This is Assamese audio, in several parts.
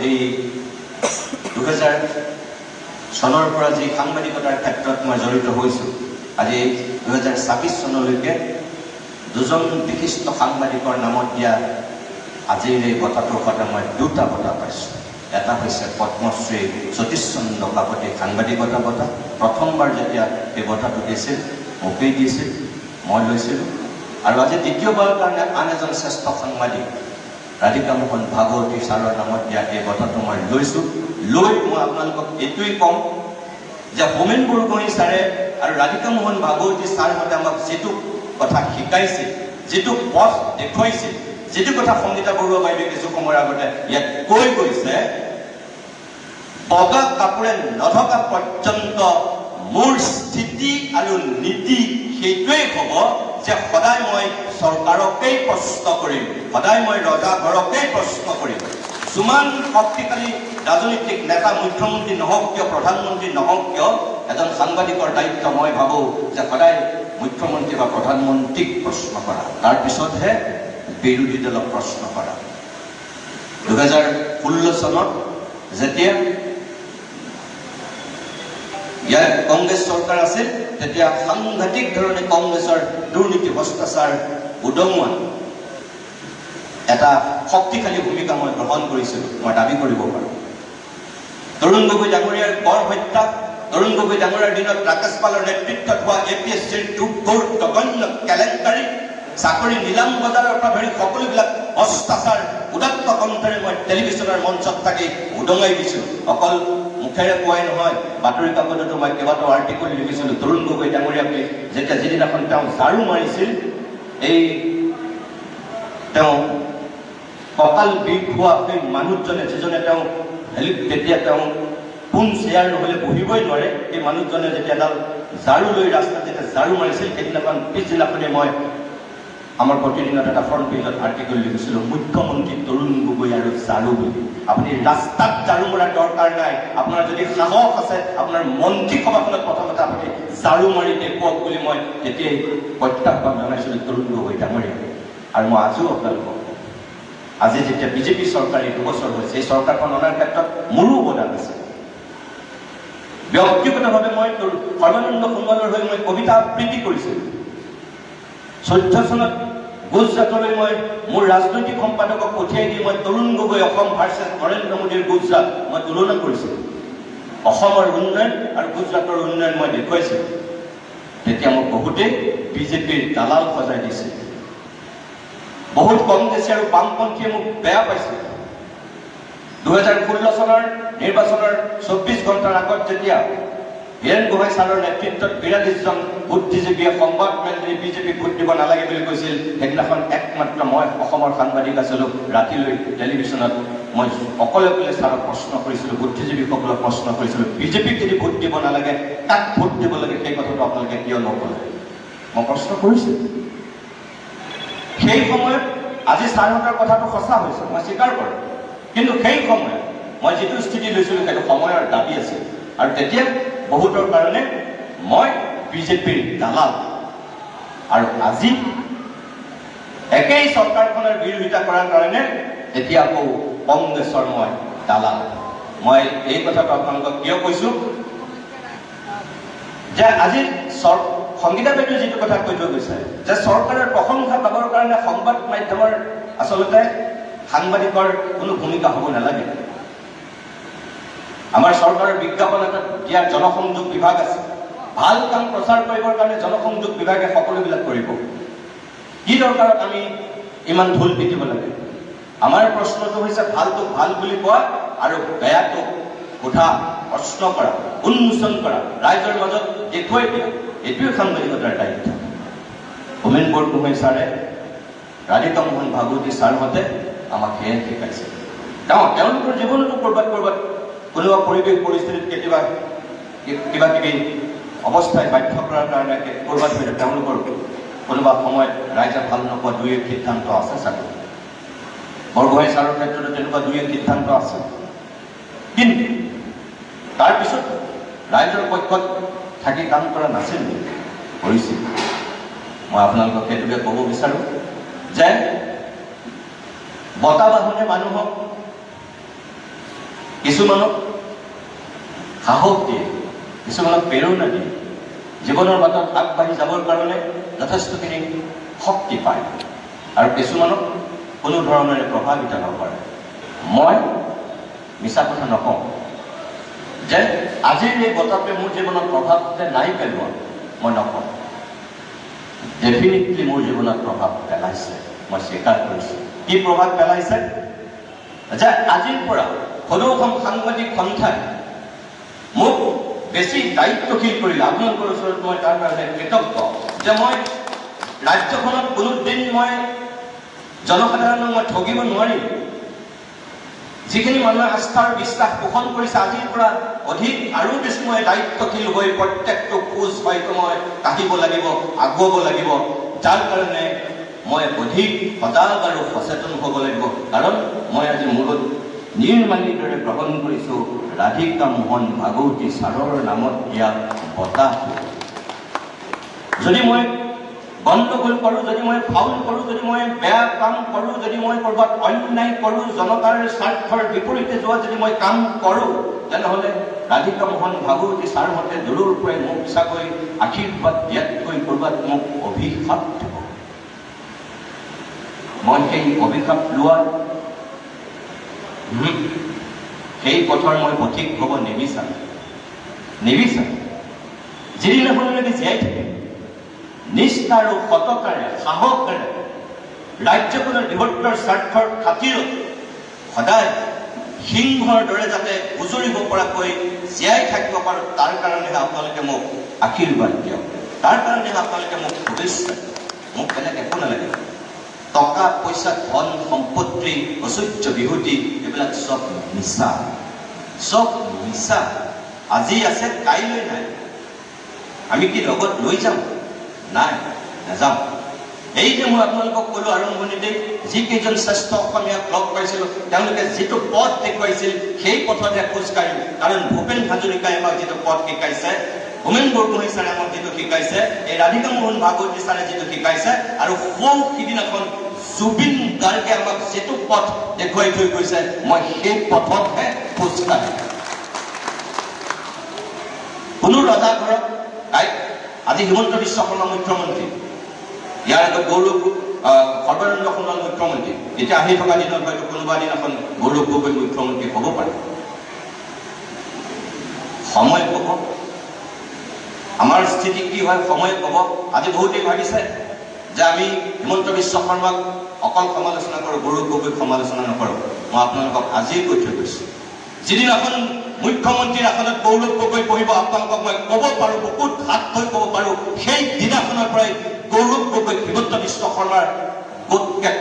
এই 2000 চনৰ পৰা যি সাংবাদিকতাৰ ক্ষেত্ৰত মই জড়িত হৈছোঁ, আজি 2026 চনলৈকে দুজন বিশিষ্ট সাংবাদিকৰ নামত দিয়া আজিৰ এই বঁটাটোৰ সৈতে মই দুটা বঁটা পাইছোঁ। এটা হৈছে পদ্মশ্ৰী সতীশ চন্দ্ৰ কাকতি সাংবাদিকতা বঁটা। প্ৰথমবাৰ যেতিয়া এই বঁটাটো দিছিল মোকেই দিছিল, মই লৈছিলোঁ। আৰু আজি দ্বিতীয়বাৰৰ কাৰণে আন এজন শ্ৰেষ্ঠ সাংবাদিক ৰাধিকা মোহন ভাগৱতী ছাৰৰ নামত দিয়া এই বঁটাটো মই লৈছোঁ। লৈ মই আপোনালোকক এইটোৱেই ক'ম যে হোমেন বৰগোহাঞি ছাৰে আৰু ৰাধিকা মোহন ভাগৱতী ছাৰহঁতে আমাক যিটো কথা শিকাইছিল, যিটো পথ দেখুৱাইছিল, যিটো কথা সংগীতা বৰুৱা বাইদেৱে কিছু সময়ৰ আগতে ইয়াত কৈ গৈছে, বগা কাপোৰে নথকা পৰ্যন্ত মোৰ স্থিতি আৰু নীতি সেইটোৱেই হ'ব যে সদায় মই চৰকাৰকেই প্ৰশ্ন কৰিম, সদায় মই ৰজাঘৰকেই প্ৰশ্ন কৰিম। যিমান শক্তিশালী ৰাজনৈতিক নেতা মুখ্যমন্ত্ৰী নহওক কিয়, প্ৰধানমন্ত্ৰী নহওক কিয়, এজন সাংবাদিকৰ দায়িত্ব মই ভাবোঁ যে সদায় মুখ্যমন্ত্ৰী বা প্ৰধানমন্ত্ৰীক প্ৰশ্ন কৰা, তাৰপিছতহে বিৰোধী দলক প্ৰশ্ন কৰা। 2016 চনত যেতিয়া ইয়াৰ কংগ্ৰেছ চৰকাৰ আছিল, তেতিয়া সাংঘাতিক ধৰণে কংগ্ৰেছৰ দুৰ্নীতি ভ্ৰষ্টাচাৰ উদঙোৱা এটা শক্তিশালী ভূমিকা মই গ্ৰহণ কৰিছিলোঁ, মই দাবী কৰিব পাৰোঁ। তৰুণ গগৈ ডাঙৰীয়াৰ গড় হত্যা, তৰুণ গগৈ ডাঙৰীয়াৰ দিনত ৰাকেশ পালৰ নেতৃত্বত হোৱা APSCৰ ঘোৰ জঘন্য কেলেংকাৰী, চাকৰি নিলাম বজাৰৰ পৰা ধৰি সকলোবিলাক ভ্ৰষ্টাচাৰ উদাত্ত কণ্ঠৰে মই টেলিভিছনৰ মঞ্চত থাকি উদঙাই দিছোঁ। অকল মুখেৰে কোৱাই নহয়, বাতৰি কাকততো মই কেইবাটাও আৰ্টিকল লিখিছিলোঁ। তৰুণ গগৈ ডাঙৰীয়াকে যেতিয়া যিদিনাখন তেওঁ ঝাৰু মাৰিছিল, এই তেওঁ কঁকাল বিষ হোৱা সেই মানুহজনে, যিজনে তেওঁ তেতিয়া তেওঁ কোন চেয়াৰ নহ'লে বহিবই নোৱাৰে, সেই মানুহজনে যেতিয়া এডাল ঝাৰু লৈ ৰাস্তাত যেতিয়া ঝাৰু মাৰিছিল, সেইদিনাখন পিছদিনাখনে মই আমাৰ প্ৰতিদিনত এটা ফ্ৰণ্ট পেজত আৰ্টিকল লিখিছিলোঁ, মুখ্যমন্ত্ৰী তৰুণ গগৈ আৰু ঝাৰু বুলি। আপুনি ৰাস্তাত ঝাৰু মৰাৰ দৰকাৰ নাই, আপোনাৰ যদি সাহস আছে আপোনাৰ মন্ত্ৰী সভাখনত প্ৰথমতে আপুনি ঝাৰু মাৰি দেখুৱাওক বুলি মই তেতিয়াই প্ৰত্যাহ্বান জনাইছিলোঁ তৰুণ গগৈ ডাঙৰীয়াক। আৰু মই আজিও আপোনালোকক, আজি যেতিয়া বিজেপি চৰকাৰ এই 2 বছৰ হৈছে, এই চৰকাৰখন অনাৰ ক্ষেত্ৰত মোৰো অৱদান আছে। ব্যক্তিগতভাৱে মই সৰ্বানন্দ সোণোৱালৰ হৈ মই কবিতা আবৃত্তি কৰিছিলোঁ। 14 চনত গুজৰাটলৈ মই মোৰ ৰাজনৈতিক সম্পাদকক পঠিয়াই দি মই তৰুণ গগৈ অসম ভাৰ্চেছ নৰেন্দ্ৰ মোদীৰ গুজৰাট মই তুলনা কৰিছিলোঁ। অসমৰ উন্নয়ন আৰু গুজৰাটৰ উন্নয়ন মই দেখুৱাইছিলোঁ। তেতিয়া মোক বহুতেই বিজেপিৰ দালাল সজাই দিছিল। বহুত কংগ্ৰেছী আৰু বামপন্থীয়ে মোক বেয়া পাইছিল। 2016 চনৰ নিৰ্বাচনৰ 24 ঘণ্টাৰ আগত যেতিয়া হীৰেণ গোহাঁই ছাৰৰ নেতৃত্বত 42 জন বুদ্ধিজীৱীয়ে সংবাদ মেলি বিজেপি ভোট দিব নালাগে বুলি কৈছিল, সেইদিনাখন একমাত্ৰ মই অসমৰ সাংবাদিক আছিলোঁ। ৰাতিলৈ টেলিভিছনত মই অকলে অকলে ছাৰক প্ৰশ্ন কৰিছিলোঁ, বুদ্ধিজীৱীসকলক প্ৰশ্ন কৰিছিলোঁ, বিজেপিক যদি ভোট দিব নালাগে কাক ভোট দিব লাগে সেই কথাটো আপোনালোকে কিয় নক'লে? মই প্ৰশ্ন কৰিছিলোঁ। সেই সময়ত আজি ছাৰহঁতৰ কথাটো সঁচা হৈছে, মই স্বীকাৰ কৰোঁ। কিন্তু সেই সময়ত মই যিটো স্থিতি লৈছিলোঁ সেইটো সময়ৰ দাবী আছিল। আৰু তেতিয়া বহুতৰ কাৰণে মই বিজেপিৰ দালাল, আৰু আজি একেই চৰকাৰখনৰ বিৰোধিতা কৰাৰ কাৰণে এতিয়া আকৌ কংগ্ৰেছৰ মই দালাল। মই এই কথাটো আপোনালোকক কিয় কৈছোঁ যে আজি সংগীতা বাইদেৱে যিটো কথা কৈ থৈ গৈছে যে চৰকাৰৰ প্ৰশংসা পাবৰ কাৰণে সংবাদ মাধ্যমৰ আচলতে সাংবাদিকৰ কোনো ভূমিকা হ'ব নালাগে। আমাৰ চৰকাৰৰ বিজ্ঞাপন এটা দিয়াৰ জনসংযোগ বিভাগ আছে। ভাল কাম প্ৰচাৰ কৰিবৰ কাৰণে জনসংযোগ বিভাগে সকলোবিলাক কৰিব। কি দৰকাৰত আমি ইমান ঢোল পিটিব লাগে? আমাৰ প্ৰশ্নটো হৈছে ভালটোক ভাল বুলি কোৱা আৰু বেয়াটোক সোধা, প্ৰশ্ন কৰা, উন্মোচন কৰা, ৰাইজৰ মাজত দেখুৱাই দিয়া, এইটোৱে সাংবাদিকতাৰ দায়িত্ব। হোমেন বৰগোহাঞি ছাৰে, ৰাধিকা মোহন ভাগৱতী ছাৰহঁতে আমাক সেয়াই শিকাইছে। তেওঁলোকৰ জীৱনতো ক'ৰবাত কোনোবা পৰিৱেশ পৰিস্থিতিত কেতিয়াবা কিবা কিবি অৱস্থাই বাধ্য কৰাৰ কাৰণে ক'ৰবাত তেওঁলোকৰ কোনোবা সময়ত ৰাইজে ভাল নোপোৱা 2-1 সিদ্ধান্ত আছে চাগে। বৰগোহাঞি ছাৰৰ ক্ষেত্ৰতো তেনেকুৱা 2-1 সিদ্ধান্ত আছে। কিন্তু তাৰপিছত ৰাইজৰ পক্ষত থাকি কাম কৰা নাছিল, কৰিছিল। মই আপোনালোকক সেইটোকে ক'ব বিচাৰোঁ যে বঁটা বাহনে মানুহক কিছুমানক সাহস দিয়ে, কিছুমানক প্ৰেৰণা দিয়ে, জীৱনৰ বাটত আগবাঢ়ি যাবৰ কাৰণে যথেষ্টখিনি শক্তি পায়, আৰু কিছুমানক কোনো ধৰণেৰে প্ৰভাৱিত নকৰে। মই মিছা কথা নকওঁ যে আজিৰ এই বতাহটোৱে মোৰ জীৱনত প্ৰভাৱ নাই পেলোৱা, মই নকওঁ। ডেফিনেটলি মোৰ জীৱনত প্ৰভাৱ পেলাইছে, মই স্বীকাৰ কৰিছোঁ। কি প্ৰভাৱ পেলাইছে? যে আজিৰ পৰা সদৌখন সাংবাদিক সন্থাই মোক বেছি দায়িত্বশীল কৰিলে। আপোনালোকৰ ওচৰত মই তাৰ কাৰণে কৃতজ্ঞ যে মই ৰাজ্যখনত কোনোদিন মই জনসাধাৰণক মই ঠগিব নোৱাৰিম। যিখিনি মানুহে আস্থাৰ বিশ্বাস পোষণ কৰিছে, আজিৰ পৰা অধিক আৰু বেছি মই দায়িত্বশীল হৈ প্ৰত্যেকটো খোজ হয়তো মই কাঢ়িব লাগিব, আগুৱাব লাগিব, যাৰ কাৰণে মই অধিক সজাগ আৰু সচেতন হ'ব লাগিব। কাৰণ মই আজি মূৰত নিৰ্মালীৰ দৰে গ্ৰহণ কৰিছোঁ ৰাধিকা মোহন ভাগৱতী ছাৰৰ নামত দিয়া বঁটাটো। যদি মই গণ্ডগোল কৰোঁ, যদি মই ফাউল কৰোঁ, যদি মই বেয়া কাম কৰোঁ, যদি মই ক'ৰবাত অন্যায় কৰোঁ, জনতাৰ স্বাৰ্থৰ বিপৰীতে যোৱা যদি মই কাম কৰোঁ, তেনেহ'লে ৰাধিকা মোহন ভাগৱতী ছাৰ মতে দূৰৰ পৰাই মোক চাগৈ আশীৰ্বাদ দিয়াতকৈ ক'ৰবাত মোক অভিশাপ দিব। মই সেই অভিশাপ লোৱাৰ সেই পথৰ মই পথিক হ'ব নিবিচাৰোঁ। যিদিনাখনলৈকে জীয়াই থাকিম নিষ্ঠা আৰু সততাৰে, সাহসেৰে, ৰাজ্যখনৰ বৃহত্তৰ স্বাৰ্থৰ খাতিৰত সদায় সিংহৰ দৰে যাতে উজৰিব পৰাকৈ জীয়াই থাকিব পাৰোঁ, তাৰ কাৰণেহে আপোনালোকে মোক আশীৰ্বাদ দিয়ক, তাৰ কাৰণেহে আপোনালোকে মোক শুভেচ্ছা। মোক বেলেগ একো নালাগে। টকা পইচা, ধন সম্পত্তি, ঐশ্বৰ্য বিভূতি, এইবিলাক চব মিছা, চব মিছা। আজি আছে, কাইলৈ নাই। আমি কি লগত লৈ যাম? নাই, নাযাম। এই যে মই আপোনালোকক ক'লো আৰম্ভণিতে, যিকেইজন শ্ৰেষ্ঠ অসমীয়াক লগ পাইছিলোঁ, তেওঁলোকে যিটো পথ দেখুৱাইছিল সেই পথতে খোজ কাঢ়িম। কাৰণ ভূপেন হাজৰিকাই আমাক যিটো পথ শিকাইছে, হোমেন বৰগোহাঁই ছাৰে আমাক যিটো শিকাইছে, এই ৰাধিকা মোহন ভাগৱতী ছাৰে যিটো শিকাইছে, আৰু সিদিনাখন জুবিন গাৰ্গে আমাক যিটো পথ দেখুৱাই থৈ গৈছে, মই সেই পথতহে খোজ কাঢ়িম। কোনো ৰজা ঘৰত আজি হিমন্ত বিশ্ব শৰ্মা মুখ্যমন্ত্ৰী, ইয়াৰ আগত সৰ্বানন্দ সোণোৱাল মুখ্যমন্ত্ৰী, এতিয়া আহি থকা দিনত হয়তো কোনোবা দিনাখন গৌৰৱ গগৈ মুখ্যমন্ত্ৰী হ'ব পাৰে। সময় ক'ব আমাৰ স্থিতি কি হয়, সময় ক'ব। আজি বহুতেই ভাবিছে যে আমি হিমন্ত বিশ্ব শৰ্মাক অকল সমালোচনা কৰোঁ, গৌৰৱ গগৈক সমালোচনা নকৰোঁ। মই আপোনালোকক আজিয়ে কৈ থৈ গৈছোঁ, যিদিনাখন মুখ্যমন্ত্ৰীৰ আসনত গৌৰৱ গগৈ বহিব, আপোনালোকক মই ক'ব পাৰোঁ, বহুত হাত হৈ ক'ব পাৰোঁ, সেই দিনাখনৰ পৰাই গৌৰৱ গগৈ হিমন্ত বিশ্ব শৰ্মাৰ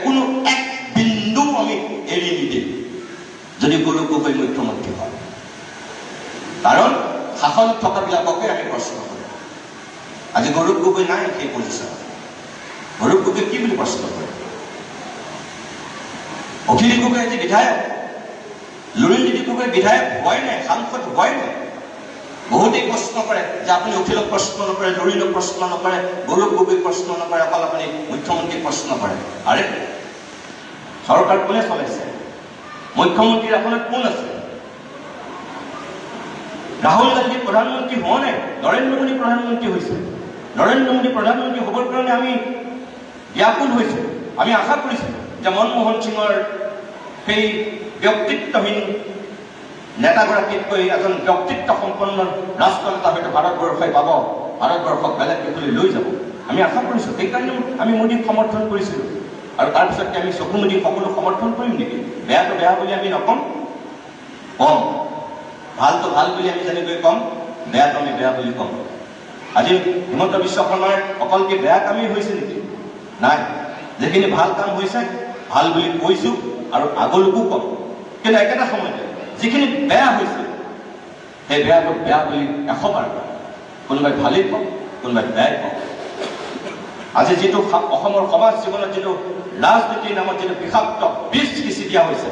কোনো এক বিন্দু আমি এৰি নিদিম যদি গৌৰৱ গগৈ মুখ্যমন্ত্ৰী হয়। কাৰণ শাসনত থকাবিলাককে আমি প্ৰশ্ন কৰোঁ। আজি গৌৰৱ গগৈ নাই সেই পজিশ্যনত। গৌৰৱ গগৈ কি বুলি প্ৰশ্ন কৰে? অখিল গগৈ আজি বিধায়ক, লুৰিণজ্যোতি গগৈ বিধায়ক হয় নাই, সাংসদ হয় নাই। বহুতেই প্ৰশ্ন কৰে যে আপুনি অখিলক প্ৰশ্ন নকৰে, লুৰিণক প্ৰশ্ন নকৰে, গৌৰৱ গগৈক প্ৰশ্ন নকৰে, অকল আপুনি মুখ্যমন্ত্ৰীক প্ৰশ্ন কৰে। আৰে চৰকাৰ কোনে চলাইছে? মুখ্যমন্ত্ৰীৰ আসনত কোন আছে? ৰাহুল গান্ধী প্ৰধানমন্ত্ৰী হোৱা নাই, নৰেন্দ্ৰ মোদী প্ৰধানমন্ত্ৰী হৈছে। নৰেন্দ্ৰ মোদী প্ৰধানমন্ত্ৰী হ'বৰ কাৰণে আমি ব্যাকুল হৈছোঁ। আমি আশা কৰিছিলোঁ যে মনমোহন সিঙৰ সেই ব্যক্তিত্বহীন নেতাগৰাকীতকৈ এজন ব্যক্তিত্ব সম্পন্ন ৰাষ্ট্ৰনেতা হয়তো ভাৰতবৰ্ষই পাব, ভাৰতবৰ্ষক বেলেগ দিশলৈ লৈ যাব। আমি আশা কৰিছোঁ, সেইকাৰণে আমি মোদীক সমৰ্থন কৰিছিলোঁ। আৰু তাৰপিছত আমি চকু মুদি সকলো সমৰ্থন কৰিম নেকি? বেয়াটো বেয়া বুলি আমি নকম, কম। ভালটো ভাল বুলি আমি যেনেকৈ কম, বেয়াটো আমি বেয়া বুলি কম। আজি হিমন্ত বিশ্ব শৰ্মাৰ অকল কি বেয়া কামেই হৈছে নেকি? নাই, যিখিনি ভাল কাম হৈছে ভাল বুলি কৈছোঁ আৰু আগলৈকো কম। কিন্তু একেটা সময়তে যিখিনি বেয়া হৈছে সেই বেয়াটো বেয়া বুলি 100 বাৰ কম। কোনোবাই ভালেই কম, কোনোবাই বেয়াই কম। আজি যিটো অসমৰ সমাজ জীৱনত যিটো ৰাজনীতিৰ নামত যিটো বিষাক্ত বিষ সিঁচি দিয়া হৈছে,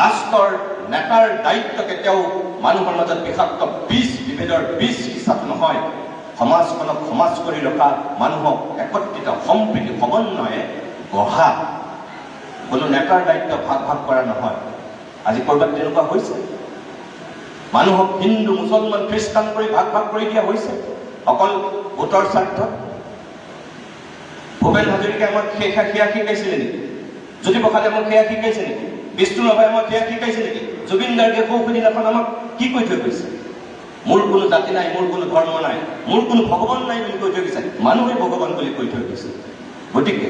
ৰাষ্ট্ৰৰ নেতাৰ দায়িত্ব কেতিয়াও মানুহৰ মাজত বিষাক্ত বিষ বিভেদৰ বিষ সিঁচাটো নহয়, সমাজখনক সমাজ কৰি ৰখা, মানুহক একত্ৰিত সম্প্ৰীতি সমন্বয়ে গঢ়া। কোনো নেতাৰ দায়িত্ব ভাগ ভাগ কৰা নহয়। আজি ক'ৰবাত তেনেকুৱা হৈছে? মানুহক হিন্দু মুছলমান খ্ৰীষ্টান কৰি ভাগ ভাগ কৰি দিয়া হৈছে অকল ভোটৰ স্বাৰ্থত। ভূপেন হাজৰিকাই আমাক সেয়া শিকাইছিলে নেকি? জ্যোতিপ্ৰসাদে আমাক সেয়া শিকাইছে নেকি? বিষ্ণু ৰাভাই আমাক সেয়া শিকাইছে নেকি? জুবিন গাৰ্গে সৌদিনাখন আমাক কি কৈ থৈ গৈছে? মোৰ কোনো জাতি নাই, মোৰ কোনো ধৰ্ম নাই, মোৰ কোনো ভগৱান নাই বুলি কৈ থৈ গৈছে। মানুহে ভগৱান বুলি কৈ থৈ গৈছে। গতিকে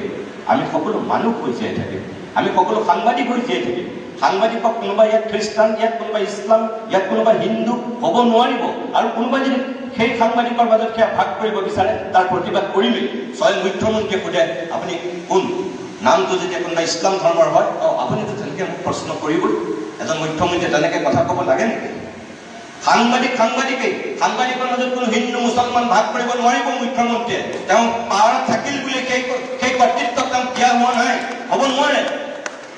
আমি সকলো মানুহ হৈ জীয়াই থাকিম, আমি সকলো সাংবাদিক হৈ জীয়াই থাকিম। সাংবাদিকক কোনোবা ইয়াত খ্ৰীষ্টান, ইয়াত কোনোবা ইছলাম, ইয়াত কোনোবা হিন্দু হ'ব নোৱাৰিব। আৰু কোনোবাই যদি সেই সাংবাদিকৰ মাজত সেয়া ভাগ কৰিব বিচাৰে তাৰ প্ৰতিবাদ কৰিমেই। স্বয়ং মুখ্যমন্ত্ৰীয়ে সোধে আপুনি কোন? নামটো যেতিয়া কোনোবা ইছলাম ধৰ্মৰ হয়, আপুনিতো তেনেকৈ মোক প্ৰশ্ন কৰিবই। এজন মুখ্যমন্ত্ৰীয়ে তেনেকৈ কথা ক'ব লাগে নেকি? সাংবাদিকেই, সাংবাদিকৰ মাজত কোনো হিন্দু মুছলমান ভাগ কৰিব নোৱাৰিব মুখ্যমন্ত্ৰীয়ে। তেওঁ পাৱাৰত থাকিল বুলি সেই কৰ্তৃত্ব তেওঁক দিয়া হোৱা নাই, হ'ব নোৱাৰে।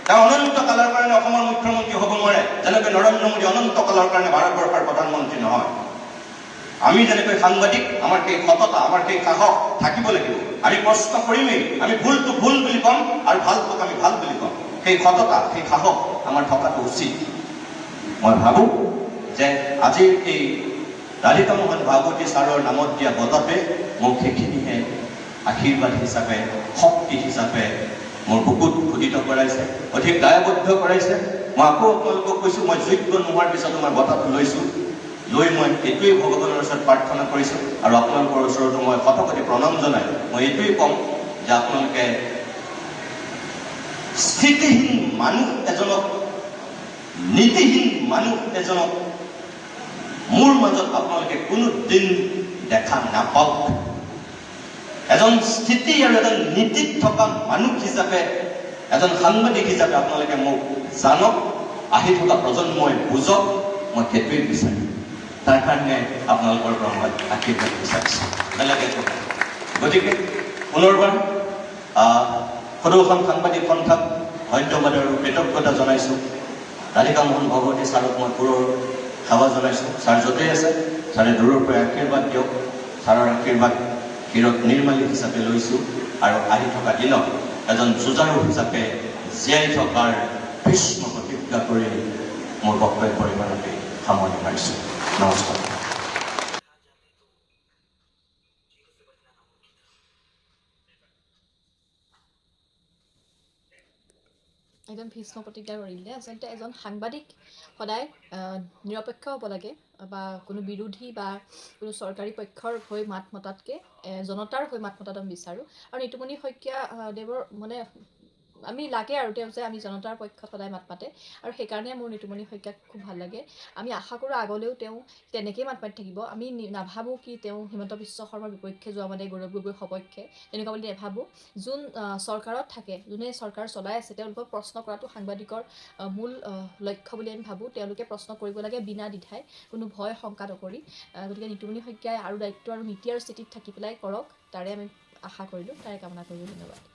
তেওঁ অনন্ত কালৰ কাৰণে অসমৰ মুখ্যমন্ত্ৰী হ'ব নোৱাৰে, যেনেকৈ নৰেন্দ্ৰ মোদী অনন্ত কালৰ কাৰণে ভাৰতবৰ্ষৰ প্ৰধানমন্ত্ৰী নহয়। আমি যেনেকৈ সাংবাদিক, আমাৰ সেই সততা, আমাৰ সেই সাহস থাকিব লাগিব। আমি প্ৰশ্ন কৰিমেই, আমি ভুলটো ভুল বুলি ক'ম আৰু ভালটোক আমি ভাল বুলি ক'ম। সেই সততা, সেই সাহস আমাৰ থকাটো উচিত। মই ভাবোঁ যে আজিৰ এই ৰাধিকা মোহন ভাগৱতী ছাৰৰ নামত দিয়া বঁটাটোৱে মোক সেইখিনিহে আশীৰ্বাদ হিচাপে, শক্তি হিচাপে মোৰ বুকুত খোদিত কৰাইছে, অধিক দায়বদ্ধ কৰাইছে। মই আকৌ আপোনালোকক কৈছোঁ, মই যোগ্য নোহোৱাৰ পিছতো মই বঁটাটো লৈছোঁ। লৈ মই এইটোৱেই ভগৱানৰ ওচৰত প্ৰাৰ্থনা কৰিছোঁ আৰু আপোনালোকৰ ওচৰতো মই শতকোটি প্ৰণাম জনাই মই এইটোৱেই ক'ম যে আপোনালোকে স্থিতিহীন মানুহ এজনক, নীতিহীন মানুহ এজনক মোৰ মাজত আপোনালোকে কোনো দিন দেখা নাপাওক। এজন স্থিতি আৰু এজন নীতিত থকা মানুহ হিচাপে, এজন সাংবাদিক হিচাপে আপোনালোকে মোক জানক, আহি থকা প্ৰজন্মই বুজক, মই সেইটোৱেই বিচাৰিম। তাৰ কাৰণে আপোনালোকৰ পৰা মই আশীৰ্বাদ বিচাৰিছোঁ, বেলেগে একো নাই। গতিকে পুনৰবাৰ সদৌখন সাংবাদিক সন্থাক ধন্যবাদ আৰু কৃতজ্ঞতা জনাইছোঁ। ৰাধিকা মোহন ভাগৱতী ছাৰক মই পুৰৰ সেৱা জনাইছোঁ। ছাৰ য'তেই আছে, ছাৰে দূৰৰ পৰা আশীৰ্বাদ দিয়ক। ছাৰৰ আশীৰ্বাদ শিৰত নিৰ্মালী হিচাপে লৈছোঁ আৰু আহি থকা দিনত এজন যুঁজাৰু হিচাপে জীয়াই থকাৰ ভীষ্ম প্ৰতিজ্ঞা কৰি মোৰ বক্তব্য পৰিমাণতে সামৰণি মাৰিছোঁ। নমস্কাৰ। একদম ভীষ্ম প্ৰতিজ্ঞা কৰিলে। আচলতে এজন সাংবাদিক সদায় নিৰপেক্ষ হ'ব লাগে, বা কোনো বিৰোধী বা কোনো চৰকাৰী পক্ষৰ হৈ মাত মতাতকৈ জনতাৰ হৈ মাত মতাটো আমি বিচাৰোঁ। আৰু নিতুমণি শইকীয়া দেৱৰ মানে আমি লাগে আৰু তেওঁ যে আমি জনতাৰ পক্ষত সদায় মাত মাতে, আৰু সেইকাৰণে মোৰ নিতুমণি শইকীয়াক খুব ভাল লাগে। আমি আশা কৰোঁ আগলৈও তেওঁ তেনেকেই মাত মাতি থাকিব। আমি নাভাবোঁ কি তেওঁ হিমন্ত বিশ্ব শৰ্মাৰ বিপক্ষে যোৱা মানে গৌৰৱ গগৈৰ সপক্ষে, তেনেকুৱা বুলি নাভাবোঁ। যোন চৰকাৰত থাকে, যোনে চৰকাৰ চলাই আছে, তেওঁলোকক প্ৰশ্ন কৰাটো সাংবাদিকৰ মূল লক্ষ্য বুলি আমি ভাবোঁ। তেওঁলোকে প্ৰশ্ন কৰিব লাগে বিনা দ্বিধাই, কোনো ভয় শংকা নকৰি। গতিকে নিতুমণি শইকীয়াই আৰু দায়িত্ব আৰু নীতি আৰু স্থিতিত থাকি পেলাই কৰক, তাৰে আমি আশা কৰিলোঁ, তাৰে কামনা কৰিলোঁ। ধন্যবাদ।